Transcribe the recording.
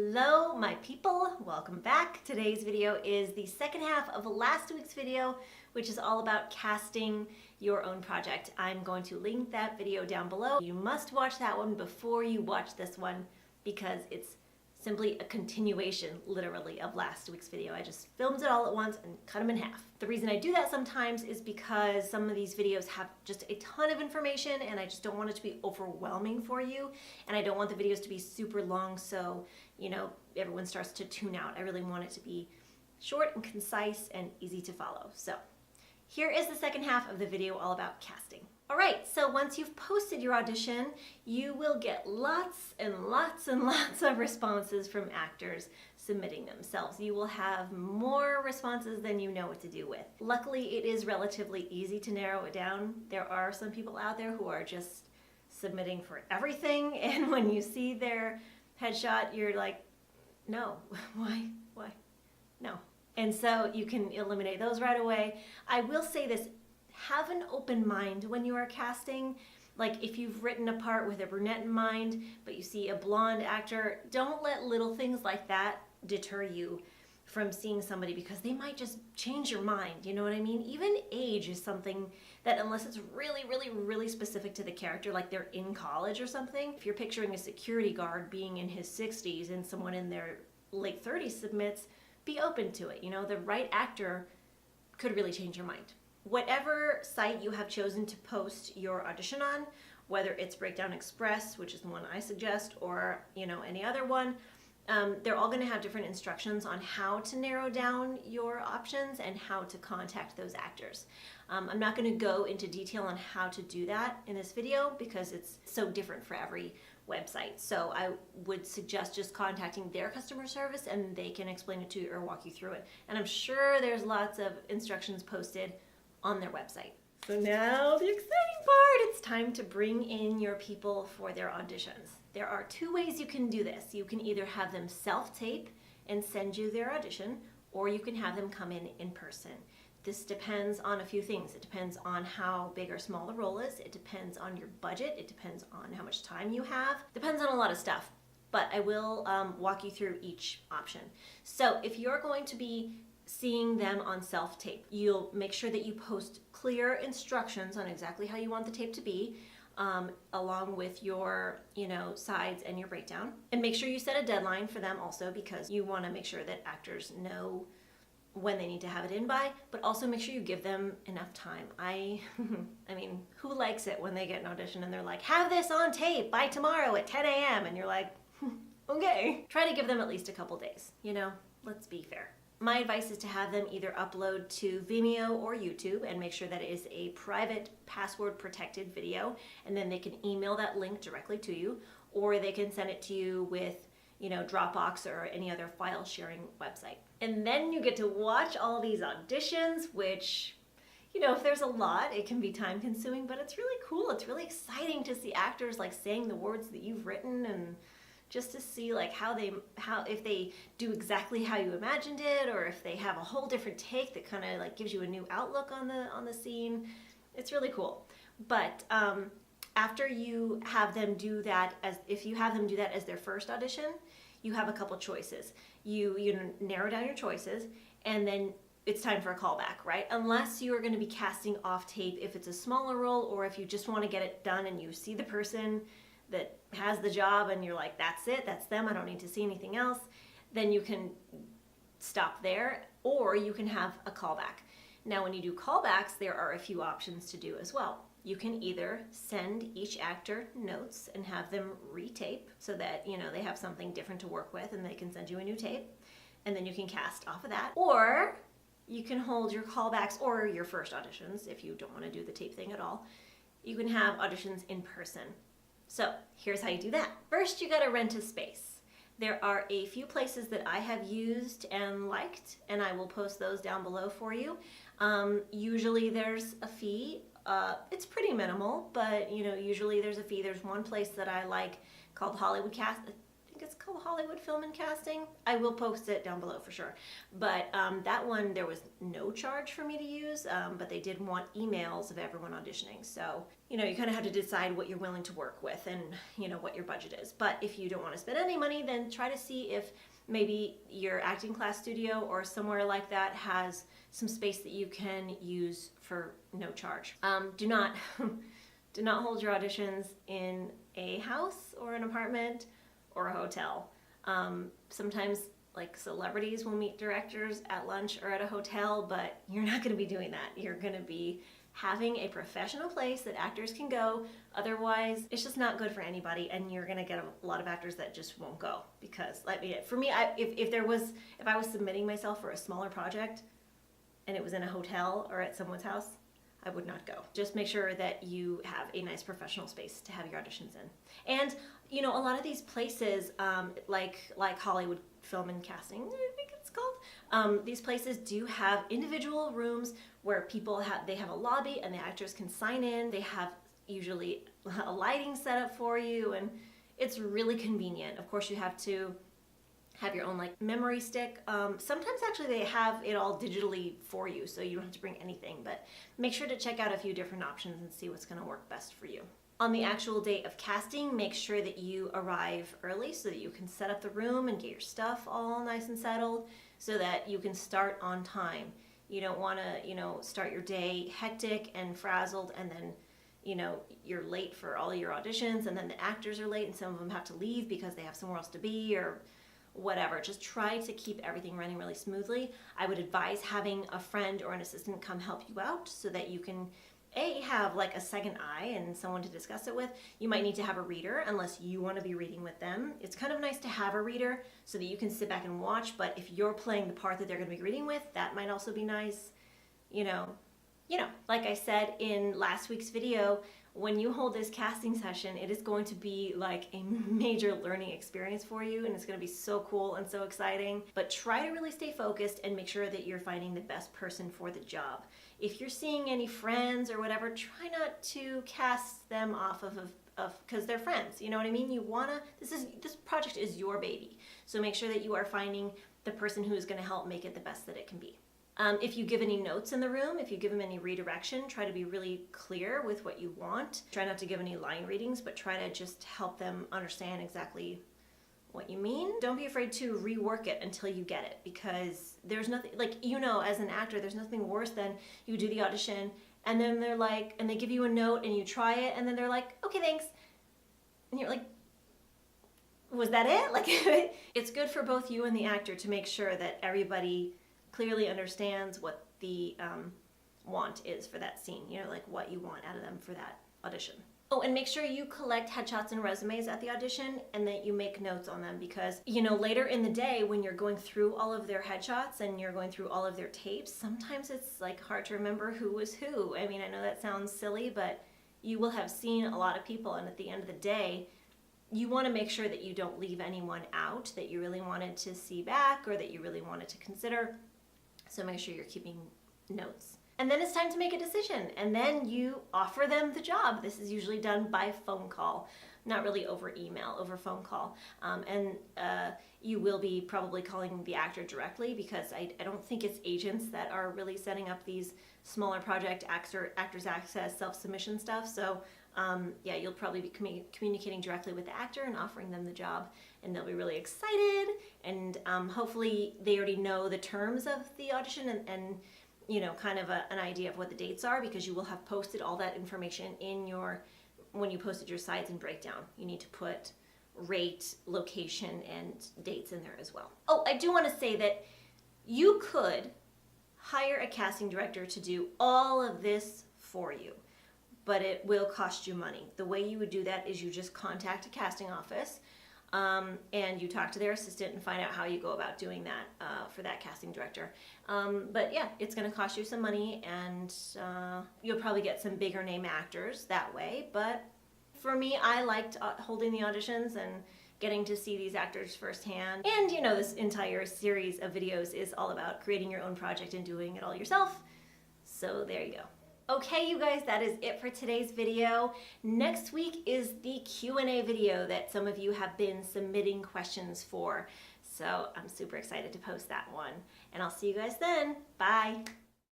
Hello my people, welcome back. Today's video is the second half of last week's video, which is all about casting your own project. I'm going to link that video down below. You must watch that one before you watch this one because it's simply a continuation, literally, of last week's video. I just filmed it all at once and cut them in half. The reason I do that sometimes is because some of these videos have just a ton of information and I just don't want it to be overwhelming for you, and I don't want the videos to be super long so, you know, everyone starts to tune out. I really want it to be short and concise and easy to follow. So here is the second half of the video all about casting. Alright, so once you've posted your audition, you will get lots and lots and lots of responses from actors submitting themselves. You will have more responses than you know what to do with. Luckily, it is relatively easy to narrow it down. There are some people out there who are just submitting for everything, and when you see their headshot, you're like, no, why, no. And so you can eliminate those right away. I will say this, have an open mind when you are casting. Like if you've written a part with a brunette in mind, but you see a blonde actor, don't let little things like that deter you from seeing somebody because they might just change your mind, you know what I mean? Even age is something that, unless it's really specific to the character, like they're in college or something, if you're picturing a security guard being in his 60s and someone in their late 30s submits, be open to it. You know, the right actor could really change your mind. Whatever site you have chosen to post your audition on, whether it's Breakdown Express, which is the one I suggest, or any other one, they're all going to have different instructions on how to narrow down your options and how to contact those actors. I'm not going to go into detail on how to do that in this video because it's so different for every website. So I would suggest just contacting their customer service and they can explain it to you or walk you through it. And I'm sure there's lots of instructions posted on their website. So now the exciting part, it's time to bring in your people for their auditions. There are two ways you can do this. You can either have them self-tape and send you their audition, or you can have them come in person. This depends on a few things. It depends on how big or small the role is. It depends on your budget. It depends on how much time you have. Depends on a lot of stuff, but I will walk you through each option. So if you're going to be seeing them on self-tape, you'll make sure that you post clear instructions on exactly how you want the tape to be, along with your sides and your breakdown. And make sure you set a deadline for them also, because you want to make sure that actors know when they need to have it in by, but also make sure you give them enough time. I mean, who likes it when they get an audition and they're like, have this on tape by tomorrow at 10 a.m. and you're like, okay. Try to give them at least a couple days, let's be fair. My advice is to have them either upload to Vimeo or YouTube and make sure that it is a private, password protected video, and then they can email that link directly to you, or they can send it to you with Dropbox or any other file sharing website. And then you get to watch all these auditions, which, if there's a lot, it can be time consuming, but it's really cool. It's really exciting to see actors like saying the words that you've written, and just to see like if they do exactly how you imagined it, or if they have a whole different take that kind of like gives you a new outlook on the scene. It's really cool. But after you have them do that, if you have them do that as their first audition, you have a couple choices. You narrow down your choices, and then it's time for a callback, right? Unless you are going to be casting off tape if it's a smaller role, or if you just want to get it done and you see the person that has the job and you're like, that's it, that's them, I don't need to see anything else, then you can stop there, or you can have a callback. Now when you do callbacks, there are a few options to do as well. You can either send each actor notes and have them retape so that they have something different to work with and they can send you a new tape, and then you can cast off of that. Or you can hold your callbacks or your first auditions if you don't want to do the tape thing at all. You can have auditions in person. So here's how you do that. First, you gotta rent a space. There are a few places that I have used and liked, and I will post those down below for you. Usually there's a fee. It's pretty minimal, but usually there's a fee. There's one place that I like called Hollywood Cast. I think think it's called Hollywood Film and Casting. I will post it down below for sure. But that one, there was no charge for me to use, but they did want emails of everyone auditioning. So, you kind of have to decide what you're willing to work with and, what your budget is. But if you don't want to spend any money, then try to see if maybe your acting class studio or somewhere like that has some space that you can use for no charge. Do not do not hold your auditions in a house or an apartment or a hotel. Sometimes like celebrities will meet directors at lunch or at a hotel, but you're not going to be doing that. You're going to be having a professional place that actors can go. Otherwise, it's just not good for anybody, and you're going to get a lot of actors that just won't go. Because for me, if I was submitting myself for a smaller project and it was in a hotel or at someone's house, I would not go. Just make sure that you have a nice professional space to have your auditions in. And a lot of these places, like Hollywood Film and Casting, I think it's called, these places do have individual rooms where people have a lobby and the actors can sign in. They have usually a lighting set up for you, and it's really convenient. Of course, you have to have your own memory stick. Sometimes actually they have it all digitally for you, so you don't have to bring anything, but make sure to check out a few different options and see what's going to work best for you. On the actual day of casting, make sure that you arrive early so that you can set up the room and get your stuff all nice and settled so that you can start on time. You don't want to, start your day hectic and frazzled, and then you're late for all your auditions, and then the actors are late and some of them have to leave because they have somewhere else to be or whatever. Just try to keep everything running really smoothly. I would advise having a friend or an assistant come help you out so that you can have a second eye and someone to discuss it with. You might need to have a reader unless you want to be reading with them. It's kind of nice to have a reader so that you can sit back and watch, but if you're playing the part that they're going to be reading with, that might also be nice. Like I said in last week's video, when you hold this casting session, it is going to be like a major learning experience for you, and it's going to be so cool and so exciting. But try to really stay focused and make sure that you're finding the best person for the job. If you're seeing any friends or whatever, try not to cast them off of because they're friends. You know what I mean? This project is your baby. So make sure that you are finding the person who is going to help make it the best that it can be. If you give any notes in the room, if you give them any redirection, try to be really clear with what you want. Try not to give any line readings, but try to just help them understand exactly what you mean. Don't be afraid to rework it until you get it, because there's nothing, as an actor, there's nothing worse than you do the audition and then they're and they give you a note and you try it and then they're like, okay, thanks. And you're like, was that it? It's good for both you and the actor to make sure that everybody clearly understands what the want is for that scene, what you want out of them for that audition. Oh, and make sure you collect headshots and resumes at the audition and that you make notes on them, because, later in the day when you're going through all of their headshots and you're going through all of their tapes, sometimes it's hard to remember who was who. I mean, I know that sounds silly, but you will have seen a lot of people, and at the end of the day, you want to make sure that you don't leave anyone out that you really wanted to see back or that you really wanted to consider. So make sure you're keeping notes. And then it's time to make a decision, and then you offer them the job. This is usually done by phone call, not really over email, over phone call. You will be probably calling the actor directly, because I don't think it's agents that are really setting up these smaller project actors access self-submission stuff. So you'll probably be communicating directly with the actor and offering them the job, and they'll be really excited, and hopefully they already know the terms of the audition and kind of an idea of what the dates are, because you will have posted all that information when you posted your sides and breakdown. You need to put rate, location, and dates in there as well. Oh, I do want to say that you could hire a casting director to do all of this for you, but it will cost you money. The way you would do that is you just contact a casting office, and you talk to their assistant and find out how you go about doing that for that casting director. But yeah, it's going to cost you some money, and you'll probably get some bigger name actors that way. But for me, I liked holding the auditions and getting to see these actors firsthand. And this entire series of videos is all about creating your own project and doing it all yourself. So there you go. Okay, you guys, that is it for today's video. Next week is the Q&A video that some of you have been submitting questions for. So I'm super excited to post that one. And I'll see you guys then. Bye.